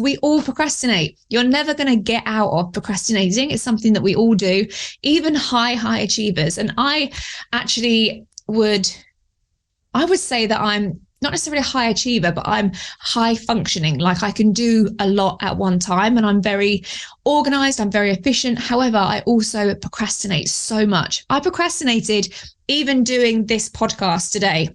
we all procrastinate. You're never going to get out of procrastinating. It's something that we all do, even high achievers. And I would say that I'm not necessarily a high achiever, but I'm high functioning. Like I can do a lot at one time and I'm very organized. I'm very efficient. However, I also procrastinate so much. I procrastinated even doing this podcast today.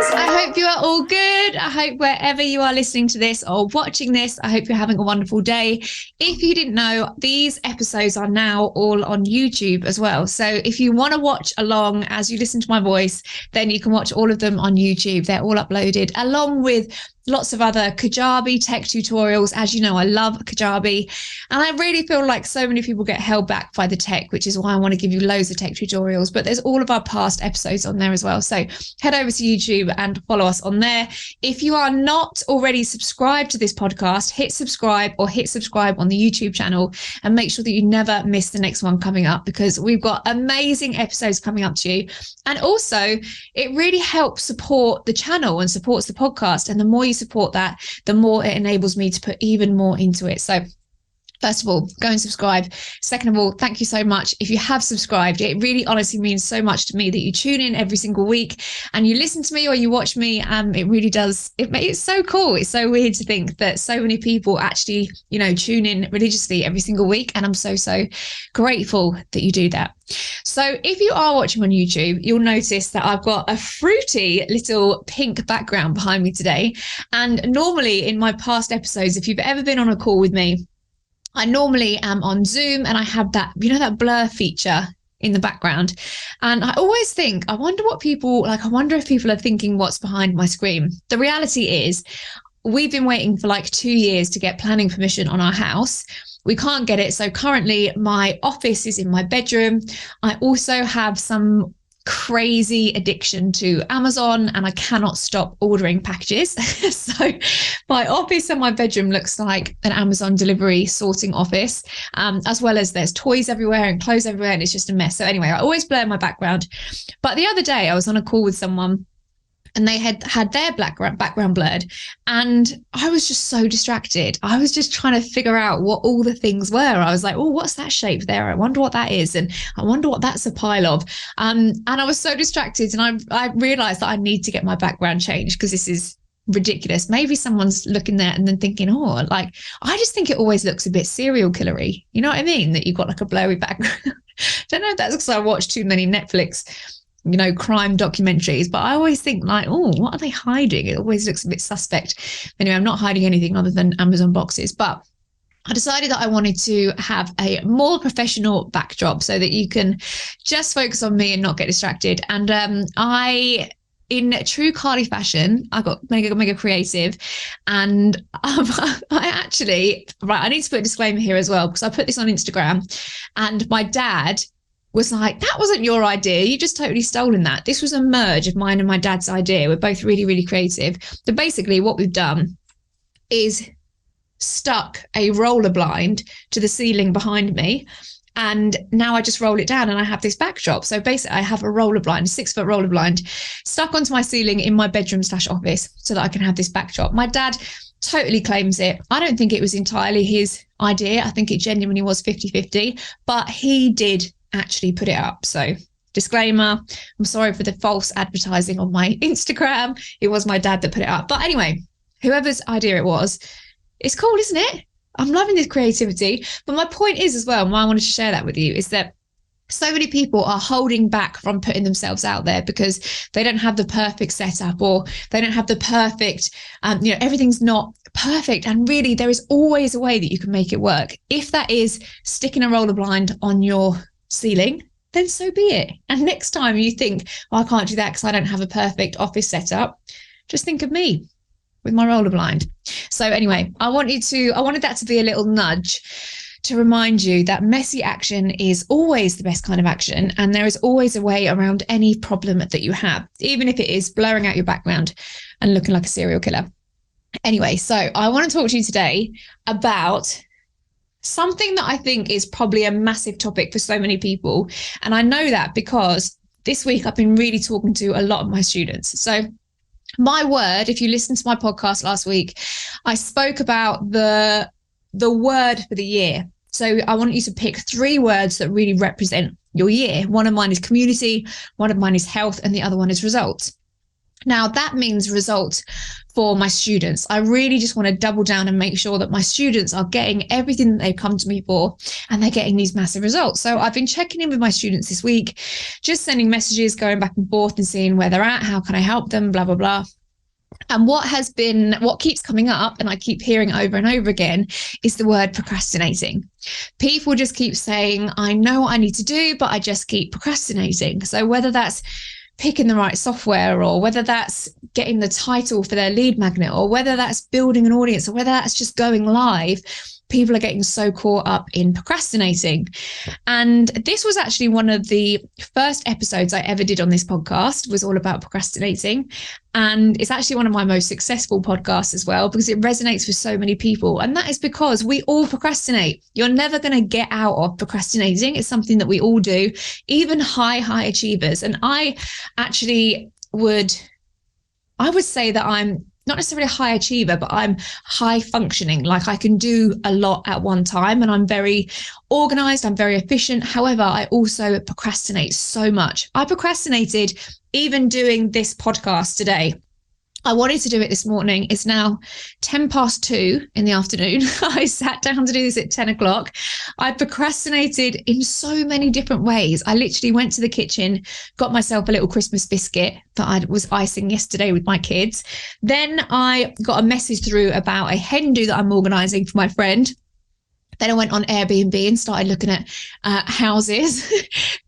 I hope you are all good. I hope wherever you are listening to this or watching this, I hope you're having a wonderful day. If you didn't know, these episodes are now all on YouTube as well. So if you want to watch along as you listen to my voice, then you can watch all of them on YouTube. They're all uploaded along with lots of other KAJABI tech tutorials. As you know, I love KAJABI, and I really feel like so many people get held back by the tech, which is why I want to give you loads of tech tutorials, but there's all of our past episodes on there as well. So head over to YouTube and follow us on there. If you are not already subscribed to this podcast, hit subscribe on the YouTube channel and make sure that you never miss the next one coming up, because we've got amazing episodes coming up to you. And also it really helps support the channel and supports the podcast. And the more you support that, the more it enables me to put even more into it. So first of all, go and subscribe. Second of all, thank you so much. If you have subscribed, it really honestly means so much to me that you tune in every single week and you listen to me or you watch me. It really does. It's so cool. It's so weird to think that so many people actually, tune in religiously every single week. And I'm so grateful that you do that. So if you are watching on YouTube, you'll notice that I've got a fruity little pink background behind me today. And normally in my past episodes, if you've ever been on a call with me, I normally am on Zoom and I have that, that blur feature in the background. And I always think, I wonder if people are thinking what's behind my screen. The reality is we've been waiting for like 2 years to get planning permission on our house. We can't get it. So currently my office is in my bedroom. I also have some crazy addiction to Amazon and I cannot stop ordering packages. So my office and my bedroom looks like an Amazon delivery sorting office, as well as there's toys everywhere and clothes everywhere and it's just a mess. So anyway, I always blur my background. But the other day I was on a call with someone and they had their background blurred and I was just so distracted. I was just trying to figure out what all the things were. I was like, oh, what's that shape there? I wonder what that is. And I wonder what that's a pile of. And I was so distracted and I realized that I need to get my background changed because this is ridiculous. Maybe someone's looking there and then thinking, oh, like, I just think it always looks a bit serial killery. You know what I mean? That you've got like a blurry background. Don't know if that's because I watch too many Netflix crime documentaries, but I always think like, oh, what are they hiding? It always looks a bit suspect. Anyway, I'm not hiding anything other than Amazon boxes, but I decided that I wanted to have a more professional backdrop so that you can just focus on me and not get distracted. And in true Carly fashion, I got mega creative. And I need to put a disclaimer here as well, because I put this on Instagram and my dad was like, that wasn't your idea. You just totally stolen that. This was a merge of mine and my dad's idea. We're both really creative. So basically what we've done is stuck a roller blind to the ceiling behind me. And now I just roll it down and I have this backdrop. So basically I have a roller blind, a 6-foot roller blind stuck onto my ceiling in my bedroom / office so that I can have this backdrop. My dad totally claims it. I don't think it was entirely his idea. I think it genuinely was 50-50, but he did actually put it up. So disclaimer, I'm sorry for the false advertising on my Instagram. It was my dad that put it up. But anyway, whoever's idea it was, it's cool, isn't it? I'm loving this creativity. But my point is as well, and why I wanted to share that with you, is that so many people are holding back from putting themselves out there because they don't have the perfect setup or they don't have the perfect, everything's not perfect. And really, there is always a way that you can make it work. If that is sticking a roller blind on your ceiling, then so be it. And next time you think, I can't do that because I don't have a perfect office setup, just think of me with my roller blind. So anyway, I wanted that to be a little nudge to remind you that messy action is always the best kind of action, and there is always a way around any problem that you have, even if it is blurring out your background and looking like a serial killer. Anyway, so I want to talk to you today about something that I think is probably a massive topic for so many people. And I know that because this week I've been really talking to a lot of my students. So my word, if you listened to my podcast last week, I spoke about the word for the year. So I want you to pick 3 words that really represent your year. One of mine is community, one of mine is health, and the other one is results. Now, that means results for my students. I really just want to double down and make sure that my students are getting everything that they've come to me for, and they're getting these massive results. So I've been checking in with my students this week, just sending messages, going back and forth and seeing where they're at, how can I help them, blah, blah, blah. And what keeps coming up, and I keep hearing over and over again, is the word procrastinating. People just keep saying, I know what I need to do, but I just keep procrastinating. So whether that's picking the right software, or whether that's getting the title for their lead magnet, or whether that's building an audience, or whether that's just going live, people are getting so caught up in procrastinating. And this was actually one of the first episodes I ever did on this podcast, was all about procrastinating. And it's actually one of my most successful podcasts as well, because it resonates with so many people. And that is because we all procrastinate. You're never going to get out of procrastinating. It's something that we all do, even high achievers. And I would say that I'm not necessarily a high achiever, but I'm high functioning. Like, I can do a lot at one time, and I'm very organized. I'm very efficient. However, I also procrastinate so much. I procrastinated even doing this podcast today. I wanted to do it this morning. It's now 2:10 in the afternoon. I sat down to do this at 10 o'clock. I procrastinated in so many different ways. I literally went to the kitchen, got myself a little Christmas biscuit that I was icing yesterday with my kids. Then I got a message through about a hen do that I'm organizing for my friend. Then I went on Airbnb and started looking at houses.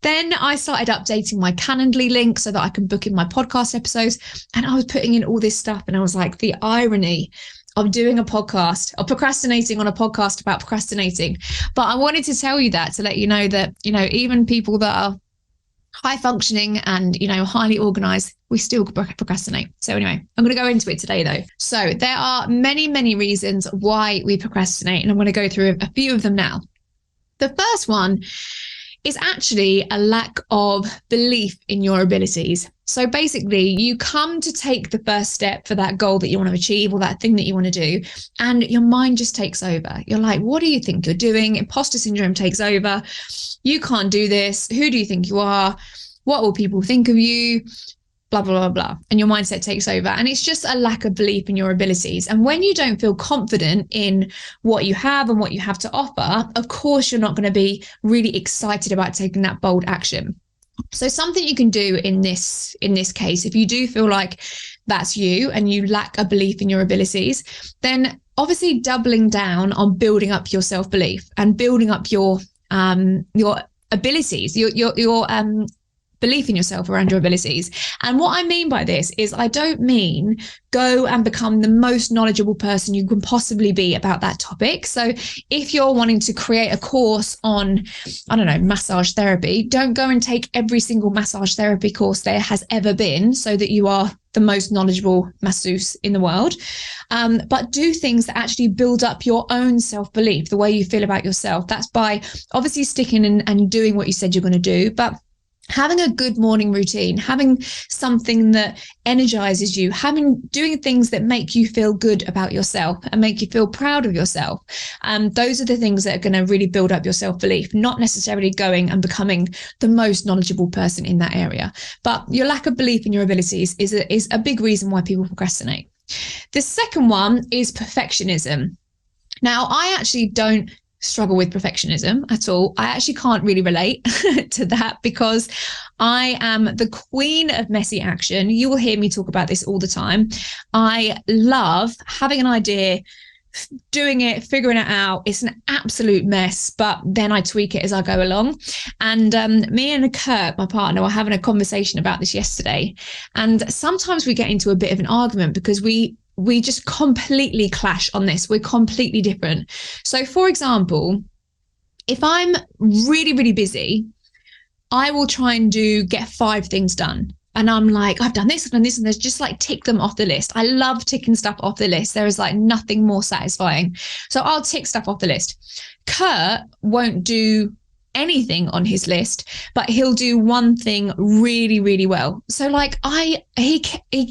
Then I started updating my Calendly link so that I can book in my podcast episodes. And I was putting in all this stuff. And I was like, the irony of doing a podcast, of procrastinating on a podcast about procrastinating. But I wanted to tell you that, to let you know that, even people that are high functioning and, highly organized, we still procrastinate. So anyway, I'm going to go into it today though. So there are many reasons why we procrastinate, and I'm going to go through a few of them now. The first one is actually a lack of belief in your abilities. So basically, you come to take the first step for that goal that you want to achieve, or that thing that you want to do, and your mind just takes over. You're like, what do you think you're doing? Imposter syndrome takes over. You can't do this. Who do you think you are? What will people think of you? Blah, blah, blah, blah. And your mindset takes over. And it's just a lack of belief in your abilities. And when you don't feel confident in what you have and what you have to offer, of course, you're not going to be really excited about taking that bold action. So something you can do in this case, if you do feel like that's you and you lack a belief in your abilities, then obviously doubling down on building up your self-belief and building up your abilities, your belief in yourself around your abilities. And what I mean by this is, I don't mean go and become the most knowledgeable person you can possibly be about that topic. So if you're wanting to create a course on, I don't know, massage therapy, don't go and take every single massage therapy course there has ever been so that you are the most knowledgeable masseuse in the world. But do things that actually build up your own self-belief, the way you feel about yourself. That's by obviously sticking and doing what you said you're going to do, but having a good morning routine, having something that energizes you, doing things that make you feel good about yourself and make you feel proud of yourself. Those are the things that are going to really build up your self-belief, not necessarily going and becoming the most knowledgeable person in that area. But your lack of belief in your abilities is a big reason why people procrastinate. The second one is perfectionism. Now, I actually don't struggle with perfectionism at all. I actually can't really relate to that because I am the queen of messy action. You will hear me talk about this all the time. I love having an idea, doing it, figuring it out. It's an absolute mess, but then I tweak it as I go along. And me and Kurt, my partner, were having a conversation about this yesterday. And sometimes we get into a bit of an argument because we just completely clash on this. We're completely different. So for example, if I'm really busy, I will try and get 5 things done. and I'm like, I've done this, and there's just like tick them off the list. I love ticking stuff off the list. There is like nothing more satisfying. So I'll tick stuff off the list. Kurt won't do anything on his list, but he'll do one thing really, really well. So like he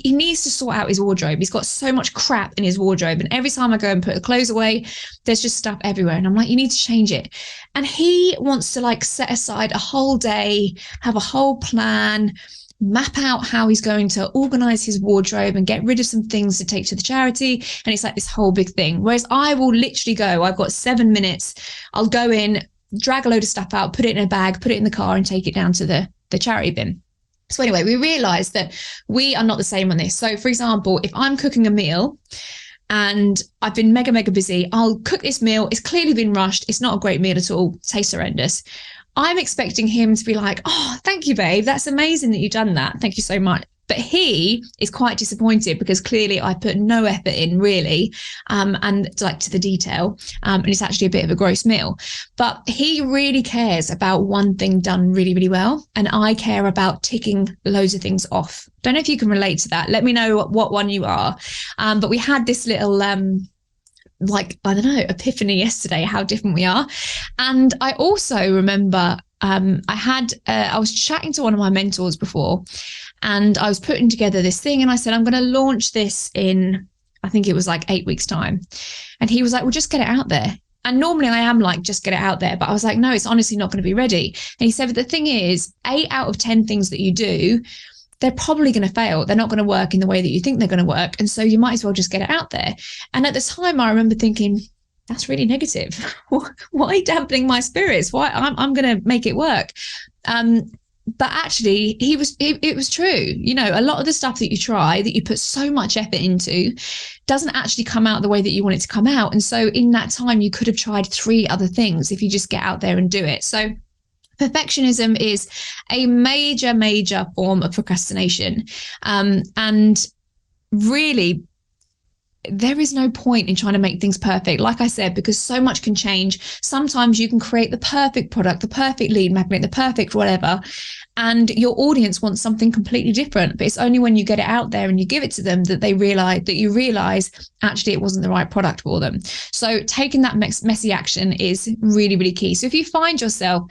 needs to sort out his wardrobe. He's got so much crap in his wardrobe, and every time I go and put the clothes away, there's just stuff everywhere, and I'm like, you need to change it. And he wants to like set aside a whole day, have a whole plan, map out how he's going to organize his wardrobe and get rid of some things to take to the charity. And it's like this whole big thing. Whereas I will literally go, I've got 7 minutes, I'll go in, drag a load of stuff out, put it in a bag, put it in the car, and take it down to the charity bin. So anyway, we realized that we are not the same on this. So for example, if I'm cooking a meal and I've been mega, mega busy, I'll cook this meal. It's clearly been rushed. It's not a great meal at all. Tastes horrendous. I'm expecting him to be like, oh, thank you, babe. That's amazing that you've done that. Thank you so much. But he is quite disappointed because clearly I put no effort in really, and like to the detail, and it's actually a bit of a gross meal. But he really cares about one thing done really, really well, and I care about ticking loads of things off. Don't know if you can relate to that. Let me know what one you are. But we had this little like, I don't know, epiphany yesterday, how different we are. And I also remember I was chatting to one of my mentors before, and I was putting together this thing, and I said, I'm going to launch this in, I think it was like 8 weeks time. And he was like, well, just get it out there. And normally I am like, just get it out there. But I was like, no, it's honestly not going to be ready. And he said, but the thing is, 8 out of 10 things that you do, they're probably going to fail. They're not going to work in the way that you think they're going to work. And so you might as well just get it out there. And at the time, I remember thinking, that's really negative. Why dampening my spirits? Why I'm going to make it work. But actually, it was true. You know, a lot of the stuff that you try, that you put so much effort into, doesn't actually come out the way that you want it to come out. And so in that time, you could have tried 3 other things if you just get out there and do it. So perfectionism is a major, major form of procrastination. And really, there is no point in trying to make things perfect, like I said, because so much can change. Sometimes you can create the perfect product, the perfect lead magnet, the perfect whatever, and your audience wants something completely different. But it's only when you get it out there and you give it to them that you realize actually it wasn't the right product for them. So taking that messy action is really, really key. So if you find yourself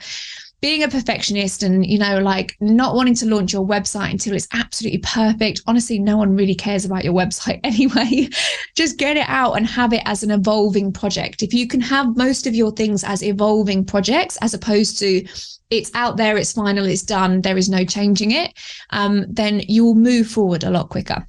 being a perfectionist and, you know, like not wanting to launch your website until it's absolutely perfect. Honestly, no one really cares about your website anyway. Just get it out and have it as an evolving project. If you can have most of your things as evolving projects, as opposed to it's out there, it's final, it's done, there is no changing it, then you will move forward a lot quicker.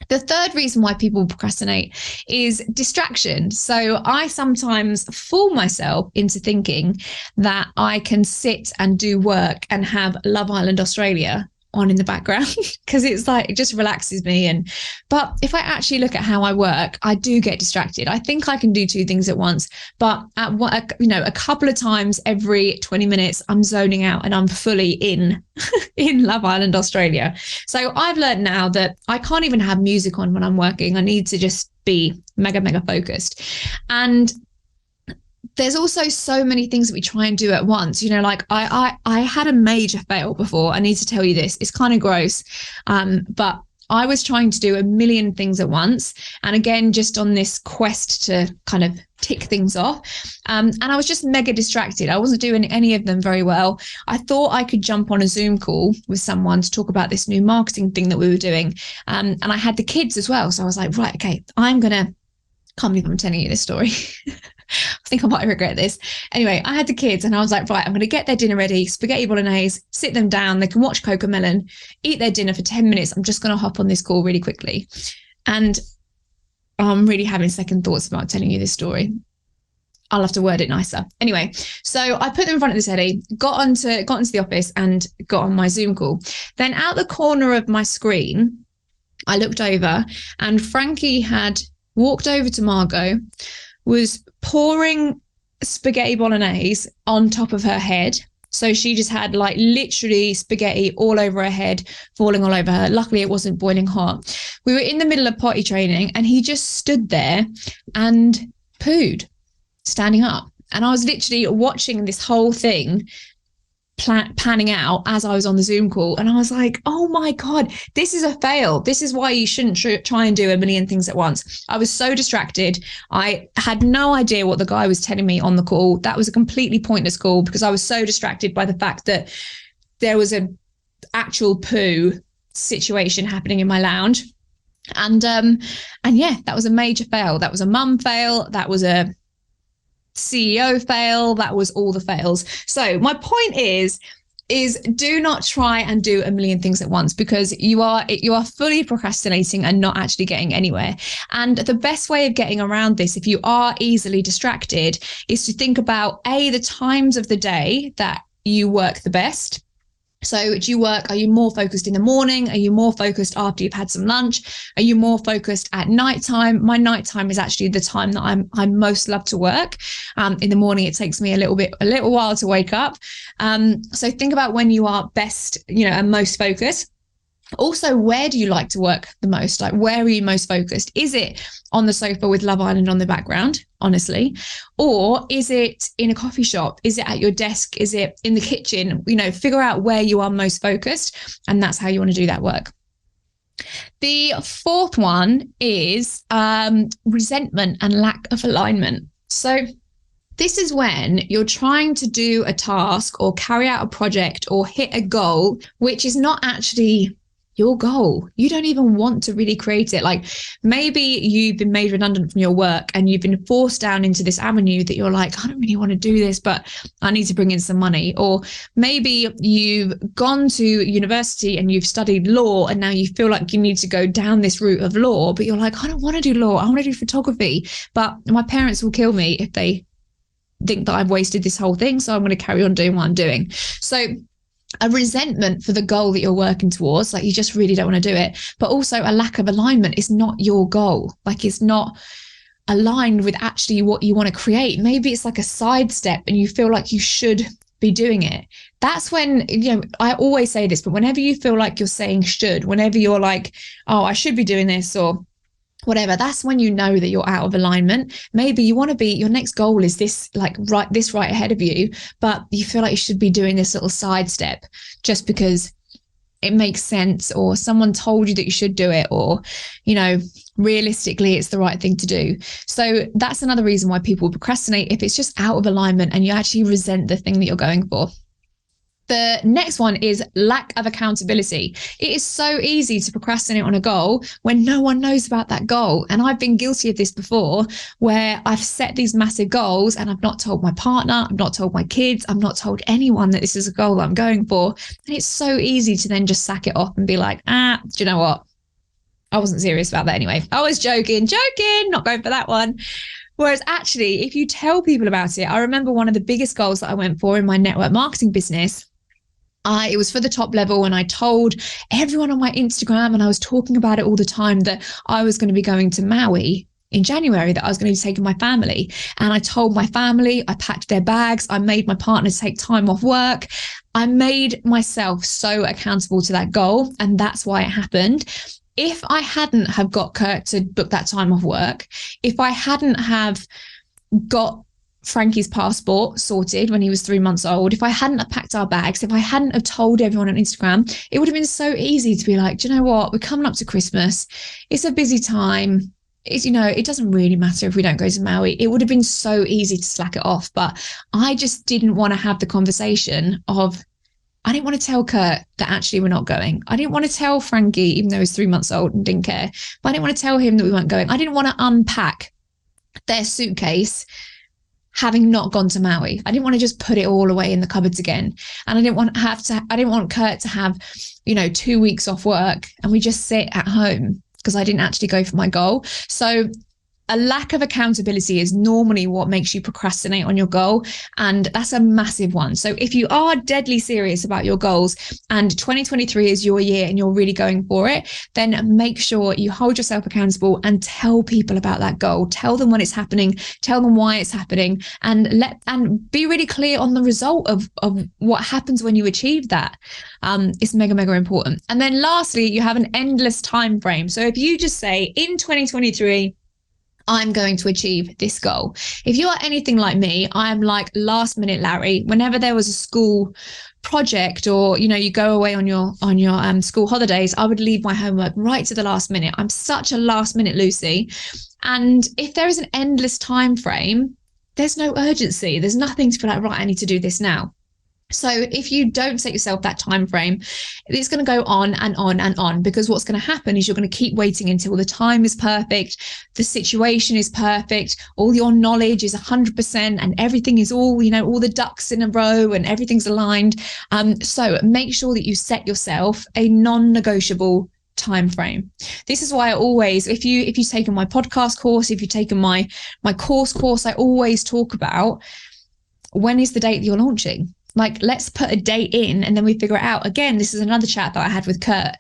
The third reason why people procrastinate is distraction. So I sometimes fool myself into thinking that I can sit and do work and have Love Island Australia on in the background because it's like, it just relaxes me. But if I actually look at how I work, I do get distracted. I think I can do 2 things at once, but at what, you know, a couple of times every 20 minutes, I'm zoning out and I'm fully in Love Island Australia. So I've learned now that I can't even have music on when I'm working. I need to just be mega, mega focused. And there's also so many things that we try and do at once. You know, like I had a major fail before. I need to tell you this. It's kind of gross, but I was trying to do a million things at once. And again, just on this quest to kind of tick things off. And I was just mega distracted. I wasn't doing any of them very well. I thought I could jump on a Zoom call with someone to talk about this new marketing thing that we were doing. And I had the kids as well. So I was like, right, okay, can't believe I'm telling you this story. I think I might regret this. Anyway, I had the kids and I was like, right, I'm going to get their dinner ready, spaghetti bolognese, sit them down. They can watch Cocomelon, eat their dinner for 10 minutes. I'm just going to hop on this call really quickly. And I'm really having second thoughts about telling you this story. I'll have to word it nicer. Anyway, so I put them in front of the telly, got into the office and got on my Zoom call. Then out the corner of my screen, I looked over and Frankie had walked over to Margot, was pouring spaghetti bolognese on top of her head. So she just had like literally spaghetti all over her head, falling all over her. Luckily, it wasn't boiling hot. We were in the middle of potty training and he just stood there and pooed, standing up. And I was literally watching this whole thing panning out as I was on the Zoom call. And I was like, oh my God, this is a fail. This is why you shouldn't try and do a million things at once. I was so distracted. I had no idea what the guy was telling me on the call. That was a completely pointless call because I was so distracted by the fact that there was an actual poo situation happening in my lounge. And yeah, that was a major fail. That was a mum fail. That was a CEO fail. That was all the fails. So my point is do not try and do a million things at once, because you are fully procrastinating and not actually getting anywhere. And the best way of getting around this, if you are easily distracted, is to think about the times of the day that you work the best. So are you more focused in the morning? Are you more focused after you've had some lunch? Are you more focused at nighttime? My nighttime is actually the time that I most love to work. In the morning, it takes me a little while to wake up. So think about when you are best, and most focused. Also, where do you like to work the most? Like, where are you most focused? Is it on the sofa with Love Island on the background, honestly? Or is it in a coffee shop? Is it at your desk? Is it in the kitchen? Figure out where you are most focused, and that's how you want to do that work. The fourth one is resentment and lack of alignment. So this is when you're trying to do a task or carry out a project or hit a goal, which is not actually your goal. You don't even want to really create it. Like, maybe you've been made redundant from your work and you've been forced down into this avenue that you're like, I don't really want to do this, but I need to bring in some money. Or maybe you've gone to university and you've studied law and now you feel like you need to go down this route of law, but you're like, I don't want to do law. I want to do photography, but my parents will kill me if they think that I've wasted this whole thing. So I'm going to carry on doing what I'm doing. So a resentment for the goal that you're working towards, like you just really don't want to do it, but also a lack of alignment is not your goal. Like, it's not aligned with actually what you want to create. Maybe it's like a sidestep and you feel like you should be doing it. That's when, I always say this, but whenever you feel like you're saying should, whenever you're like, oh, I should be doing this or whatever, that's when you know that you're out of alignment. Maybe you want to be, your next goal is this, like right ahead of you, but you feel like you should be doing this little sidestep just because it makes sense, or someone told you that you should do it, or, realistically it's the right thing to do. So that's another reason why people procrastinate, if it's just out of alignment and you actually resent the thing that you're going for. The next one is lack of accountability. It is so easy to procrastinate on a goal when no one knows about that goal. And I've been guilty of this before, where I've set these massive goals and I've not told my partner, I've not told my kids, I've not told anyone that this is a goal that I'm going for. And it's so easy to then just sack it off and be like, do you know what? I wasn't serious about that anyway. I was joking, not going for that one. Whereas actually, if you tell people about it, I remember one of the biggest goals that I went for in my network marketing business, it was for the top level, and I told everyone on my Instagram, and I was talking about it all the time, that I was going to be going to Maui in January, that I was going to be taking my family. And I told my family, I packed their bags, I made my partner take time off work. I made myself so accountable to that goal, and that's why it happened. If I hadn't have got Kurt to book that time off work, if I hadn't have got Frankie's passport sorted when he was 3 months old, if I hadn't have packed our bags, if I hadn't have told everyone on Instagram, it would have been so easy to be like, do you know what? We're coming up to Christmas. It's a busy time. It's, it doesn't really matter if we don't go to Maui. It would have been so easy to slack it off. But I just didn't want to have the conversation of, I didn't want to tell Kurt that actually we're not going. I didn't want to tell Frankie, even though he was 3 months old and didn't care, but I didn't want to tell him that we weren't going. I didn't want to unpack their suitcase having not gone to Maui. I didn't want to just put it all away in the cupboards again. And I didn't want Kurt to have, 2 weeks off work and we just sit at home because I didn't actually go for my goal. So a lack of accountability is normally what makes you procrastinate on your goal. And that's a massive one. So if you are deadly serious about your goals and 2023 is your year and you're really going for it, then make sure you hold yourself accountable and tell people about that goal. Tell them when it's happening, tell them why it's happening, and be really clear on the result of what happens when you achieve that. It's mega, mega important. And then lastly, you have an endless time frame. So if you just say in 2023, I'm going to achieve this goal. If you are anything like me, I'm like last minute Larry. Whenever there was a school project, or you go away on your school holidays, I would leave my homework right to the last minute. I'm such a last minute Lucy. And if there is an endless time frame, there's no urgency. There's nothing to be like, right, I need to do this now. So if you don't set yourself that time frame, it's going to go on and on and on, because what's going to happen is you're going to keep waiting until the time is perfect, the situation is perfect, all your knowledge is 100%, and everything is all the ducks in a row and everything's aligned. So make sure that you set yourself a non-negotiable time frame. This is why I always, if you've taken my podcast course, if you've taken my course, I always talk about, when is the date that you're launching? Like, let's put a date in and then we figure it out. Again, this is another chat that I had with Kurt.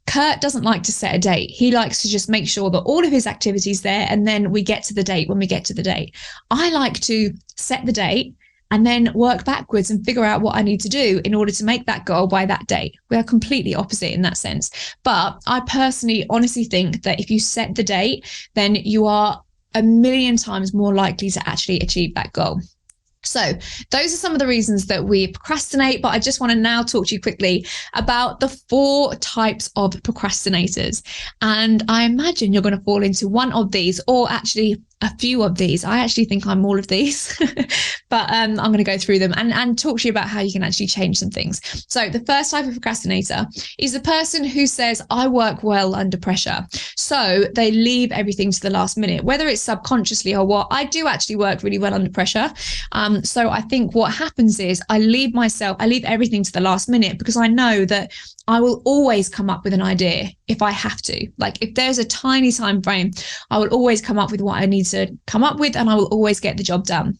Kurt doesn't like to set a date. He likes to just make sure that all of his activities there, and then we get to the date when we get to the date. I like to set the date and then work backwards and figure out what I need to do in order to make that goal by that date. We are completely opposite in that sense. But I personally, honestly think that if you set the date, then you are a million times more likely to actually achieve that goal. So those are some of the reasons that we procrastinate, but I just want to now talk to you quickly about the 4 types of procrastinators. And I imagine you're going to fall into one of these, or actually a few of these. I actually think I'm all of these, but I'm going to go through them and talk to you about how you can actually change some things. So the first type of procrastinator is the person who says, I work well under pressure. So they leave everything to the last minute, whether it's subconsciously or what. I do actually work really well under pressure. So I think what happens is I leave everything to the last minute, because I know that I will always come up with an idea if I have to. Like, if there's a tiny time frame, I will always come up with what I need to come up with, and I will always get the job done.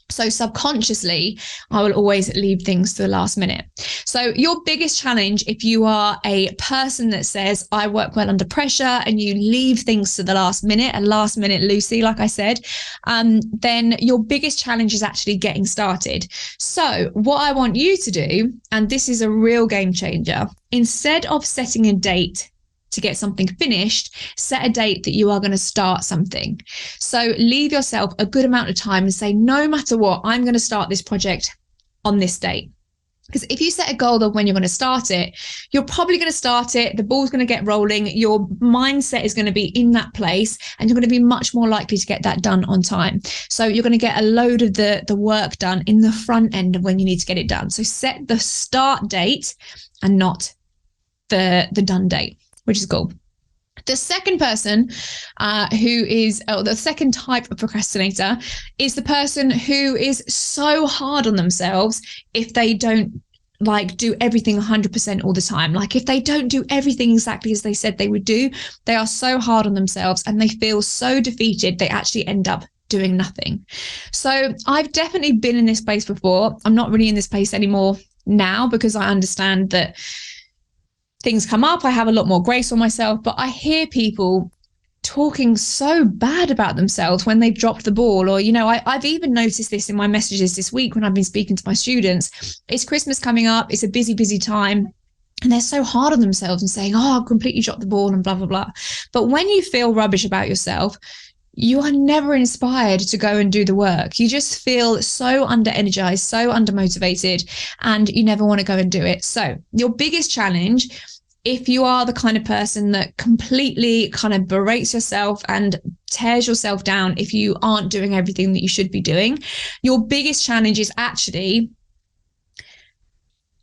So subconsciously, I will always leave things to the last minute. So your biggest challenge, if you are a person that says, I work well under pressure, and you leave things to the last minute, a last minute Lucy, like I said, then your biggest challenge is actually getting started. So what I want you to do, and this is a real game changer, instead of setting a date to get something finished, set a date that you are going to start something. So leave yourself a good amount of time and say, no matter what, I'm going to start this project on this date. Because if you set a goal of when you're going to start it, you're probably going to start it, the ball's going to get rolling, your mindset is going to be in that place, and you're going to be much more likely to get that done on time. So you're going to get a load of the work done in the front end of when you need to get it done. So set the start date and not the done date, which is cool. The second person the second type of procrastinator is the person who is so hard on themselves if they don't do everything 100% all the time. Like, if they don't do everything exactly as they said they would do, they are so hard on themselves and they feel so defeated, they actually end up doing nothing. So I've definitely been in this place before. I'm not really in this place anymore now, because I understand that things come up, I have a lot more grace on myself, but I hear people talking so bad about themselves when they've dropped the ball. Or, I've even noticed this in my messages this week when I've been speaking to my students. It's Christmas coming up, it's a busy time, and they're so hard on themselves and saying, I've completely dropped the ball and blah, blah, blah. But when you feel rubbish about yourself, you are never inspired to go and do the work. You just feel so under-energized, so under-motivated, and you never want to go and do it. So your biggest challenge, if you are the kind of person that completely kind of berates yourself and tears yourself down if you aren't doing everything that you should be doing, your biggest challenge is actually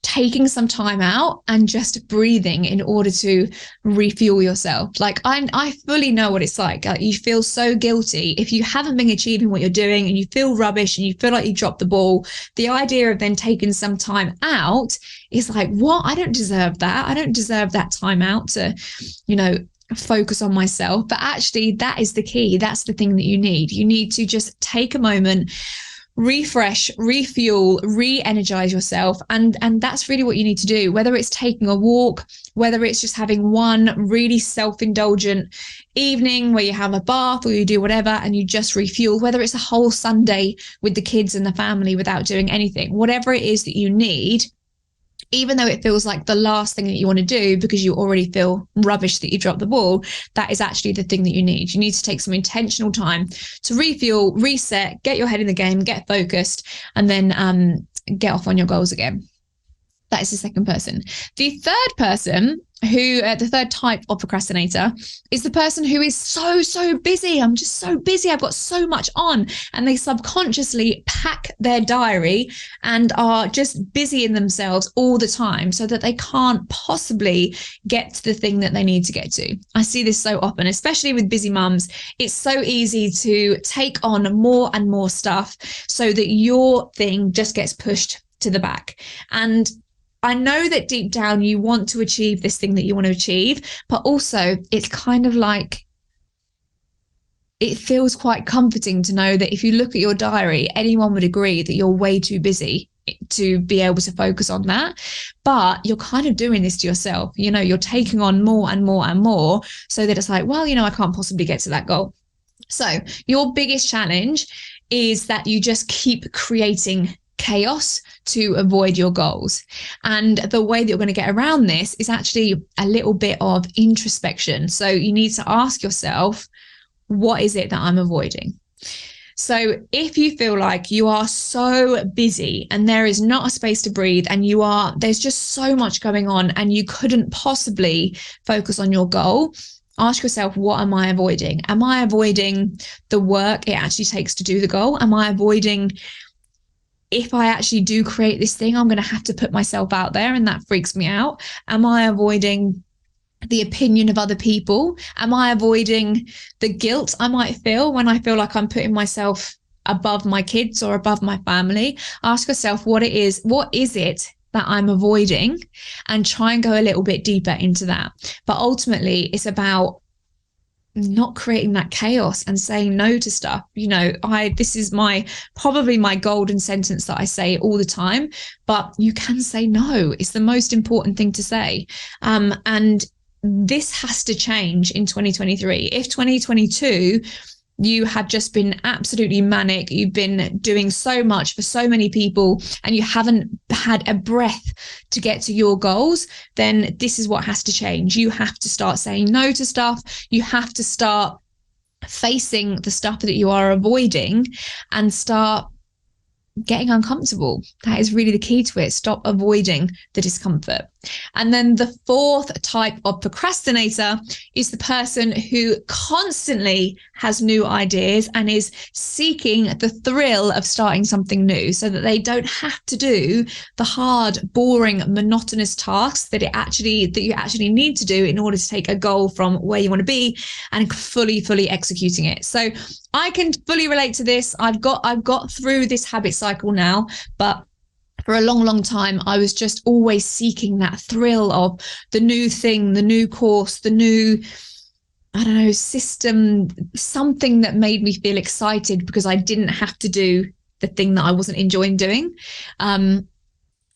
taking some time out and just breathing in order to refuel yourself. Like, I fully know what it's like. You feel so guilty if you haven't been achieving what you're doing, and you feel rubbish and you feel like you dropped the ball. The idea of then taking some time out is like, what? I don't deserve that. I don't deserve that time out to, focus on myself. But actually, that is the key. That's the thing that you need. You need to just take a moment, refresh, refuel, re-energize yourself. And that's really what you need to do, whether it's taking a walk, whether it's just having one really self-indulgent evening where you have a bath or you do whatever and you just refuel, whether it's a whole Sunday with the kids and the family without doing anything, whatever it is that you need, even though it feels like the last thing that you want to do because you already feel rubbish that you dropped the ball, that is actually the thing that you need. You need to take some intentional time to refuel, reset, get your head in the game, get focused, and then get off on your goals again. That is the second person. The third person the third type of procrastinator is the person who is so busy. I'm just so busy. I've got so much on. And they subconsciously pack their diary and are just busy in themselves all the time so that they can't possibly get to the thing that they need to get to. I see this so often, especially with busy mums. It's so easy to take on more and more stuff so that your thing just gets pushed to the back. And I know that deep down you want to achieve this thing that you want to achieve, but also it's kind of like, it feels quite comforting to know that if you look at your diary, anyone would agree that you're way too busy to be able to focus on that. But you're kind of doing this to yourself. You know, you're taking on more and more and more so that it's like, well, you know, I can't possibly get to that goal. So your biggest challenge is that you just keep creating chaos to avoid your goals. And the way that you're going to get around this is actually a little bit of introspection. So you need to ask yourself, what is it that I'm avoiding? So if you feel like you are so busy and there is not a space to breathe and there's just so much going on and you couldn't possibly focus on your goal, ask yourself, what am I avoiding? Am I avoiding the work it actually takes to do the goal? Am I avoiding, if I actually do create this thing, I'm going to have to put myself out there and that freaks me out? Am I avoiding the opinion of other people? Am I avoiding the guilt I might feel when I feel like I'm putting myself above my kids or above my family? Ask yourself what is it that I'm avoiding, and try and go a little bit deeper into that. But ultimately, it's about not creating that chaos and saying no to stuff. You know, this is probably my golden sentence that I say all the time, but you can say no. It's the most important thing to say. And this has to change in 2023. If 2022, you have just been absolutely manic, you've been doing so much for so many people and you haven't had a breath to get to your goals, then this is what has to change. You have to start saying no to stuff. You have to start facing the stuff that you are avoiding and start getting uncomfortable. That is really the key to it. Stop avoiding the discomfort. And then the fourth type of procrastinator is the person who constantly has new ideas and is seeking the thrill of starting something new so that they don't have to do the hard, boring, monotonous tasks that you actually need to do in order to take a goal from where you want to be and fully executing it. So I can fully relate to this. I've got through this habit cycle now, but for a long time, I was just always seeking that thrill of the new thing, the new course, the new, I don't know, system, something that made me feel excited because I didn't have to do the thing that I wasn't enjoying doing.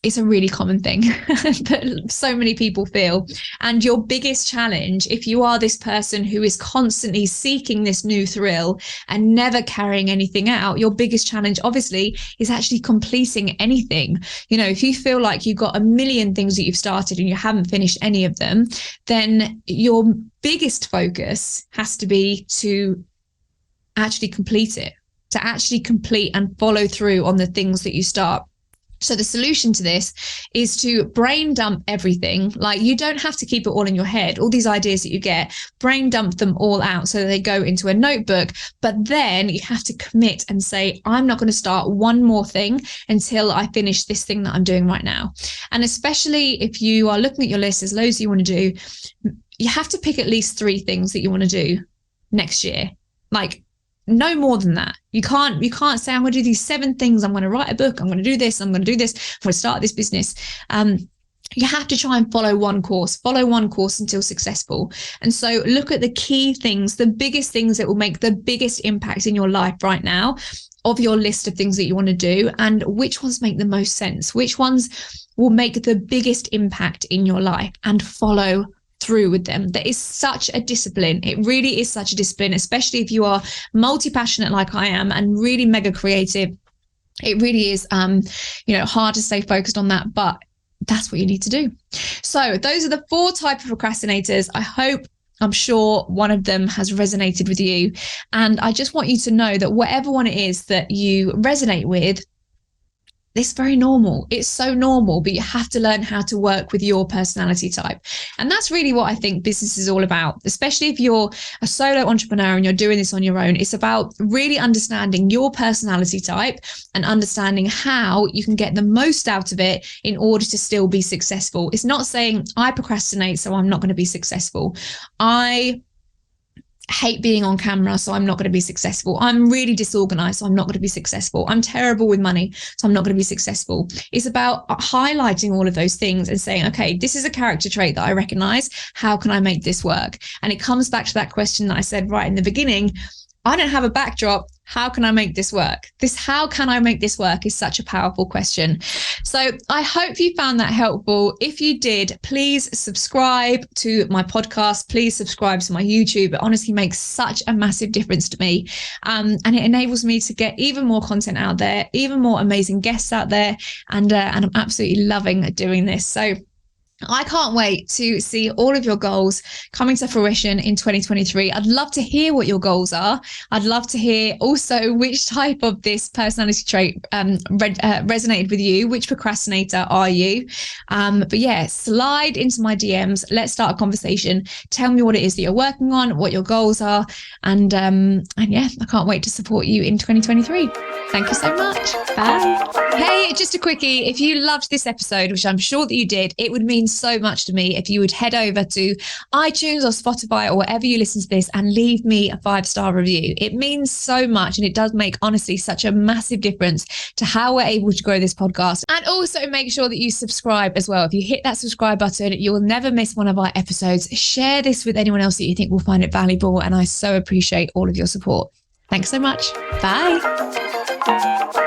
It's a really common thing that so many people feel. And your biggest challenge, if you are this person who is constantly seeking this new thrill and never carrying anything out, your biggest challenge obviously is actually completing anything. You know, if you feel like you've got a million things that you've started and you haven't finished any of them, then your biggest focus has to be to actually complete it, to actually complete and follow through on the things that you start. So the solution to this is to brain dump everything. Like, you don't have to keep it all in your head. All these ideas that you get, brain dump them all out so that they go into a notebook. But then you have to commit and say, I'm not going to start one more thing until I finish this thing that I'm doing right now. And especially if you are looking at your list, there's loads you want to do. You have to pick at least 3 things that you want to do next year. Like, no more than that. You can't say, I'm going to do these 7 things. I'm going to write a book. I'm going to do this. I'm going to do this. I'm going to start this business. You have to try and follow one course until successful. And so look at the key things, the biggest things that will make the biggest impact in your life right now of your list of things that you want to do, and which ones make the most sense, which ones will make the biggest impact in your life, and follow through with them. There is such a discipline. It really is such a discipline, especially if you are multi-passionate like I am and really mega creative. It really is, hard to stay focused on that, but that's what you need to do. So those are the 4 types of procrastinators. I'm sure one of them has resonated with you. And I just want you to know that whatever one it is that you resonate with, it's very normal. It's so normal, but you have to learn how to work with your personality type. And that's really what I think business is all about, especially if you're a solo entrepreneur and you're doing this on your own. It's about really understanding your personality type and understanding how you can get the most out of it in order to still be successful. It's not saying I procrastinate, so I'm not going to be successful. I hate being on camera, so I'm not going to be successful. I'm really disorganized, so I'm not going to be successful. I'm terrible with money, so I'm not going to be successful. It's about highlighting all of those things and saying, okay, this is a character trait that I recognize. How can I make this work? And it comes back to that question that I said right in the beginning. I don't have a backdrop. How can I make this work? How can I make this work is such a powerful question. So I hope you found that helpful. If you did, please subscribe to my podcast. Please subscribe to my YouTube. It honestly makes such a massive difference to me. And it enables me to get even more content out there, even more amazing guests out there. And I'm absolutely loving doing this. So I can't wait to see all of your goals coming to fruition in 2023. I'd love to hear what your goals are. I'd love to hear also which type of this personality trait resonated with you. Which procrastinator are you? But yeah, slide into my DMs. Let's start a conversation. Tell me what it is that you're working on, what your goals are. And yeah, I can't wait to support you in 2023. Thank you so much. Bye. Hey, just a quickie. If you loved this episode, which I'm sure that you did, it would mean so much to me if you would head over to iTunes or Spotify or wherever you listen to this and leave me a 5-star review. It means so much, and it does make, honestly, such a massive difference to how we're able to grow this podcast. And also make sure that you subscribe as well. If you hit that subscribe button, you will never miss one of our episodes. Share this with anyone else that you think will find it valuable, and I so appreciate all of your support. Thanks so much. Bye.